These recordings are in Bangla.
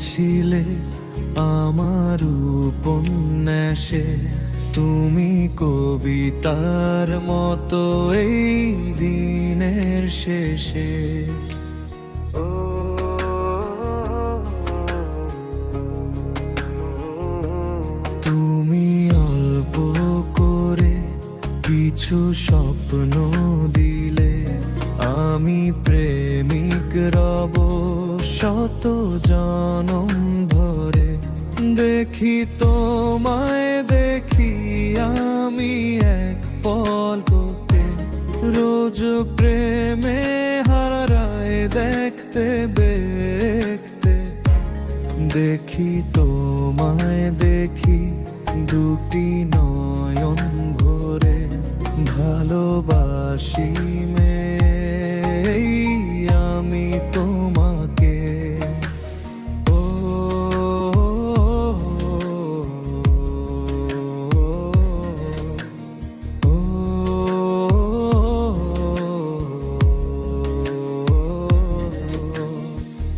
ছিলে আমার উপন্যাসে, তুমি কবিতার মতো এই দিনের শেষে। তুমি অল্প করে কিছু স্বপ্ন দিলে, আমি প্রেমিক রব শত জনম ধরে। দেখি তোমায় দেখি আমি এক পলকে, রোজ প্রেমে হারায় দেখতে দেখতে। দেখি তোমায় দেখি দুটি নয়ন ভরে, ভালোবাসি আমি তোমাকে। ও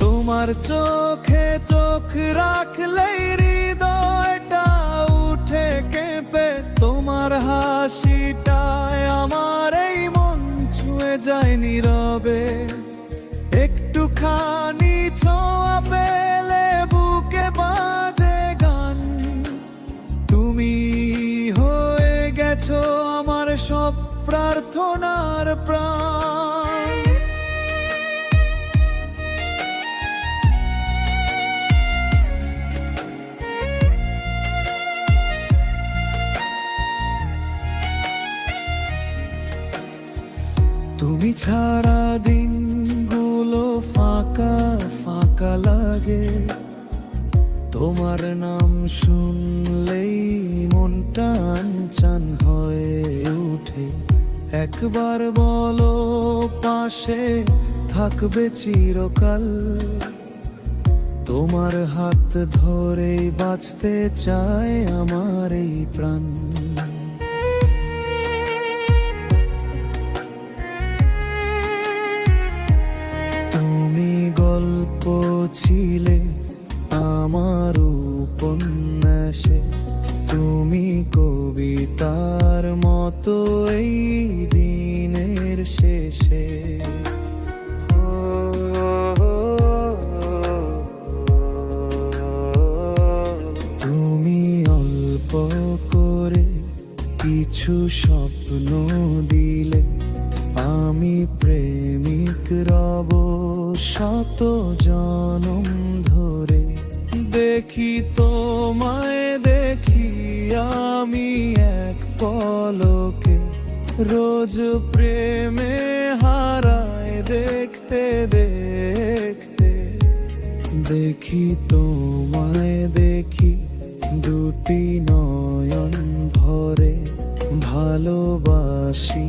তোমার চোখে চোখ রাখলেই হৃদয়টা উঠে কেঁপে, তোমার হাসিটায় আমার এই মন ছুঁয়ে যায় নীরবে। একটুখানি ছোঁয়া পেলে বুকে বাজে গান, তুমি হয়ে গেছো আমার সব প্রার্থনার প্রাণ। তুমি ছাড়া দিনগুলো ফাঁকা ফাঁকা লাগে, তোমার নাম শুনলেই মনটা আনচান হয়ে ওঠে। একবার বলো পাশে থাকবে চিরকাল, তোমার হাত ধরে বাঁচতে চায় আমার এই প্রাণ। গল্প ছিলে আমার উপন্যাসে, তুমি কবিতার মতো এই দিনের শেষে। তুমি অল্প করে কিছু স্বপ্ন দিলে, আমি প্রেমিক রব শত জনম ধরে। দেখি তোমায় দেখি আমি এক পলকে, রোজ প্রেমে হারায় দেখতে দেখতে। দেখি তোমায় দেখি দুটি নয়ন ভরে, ভালোবাসি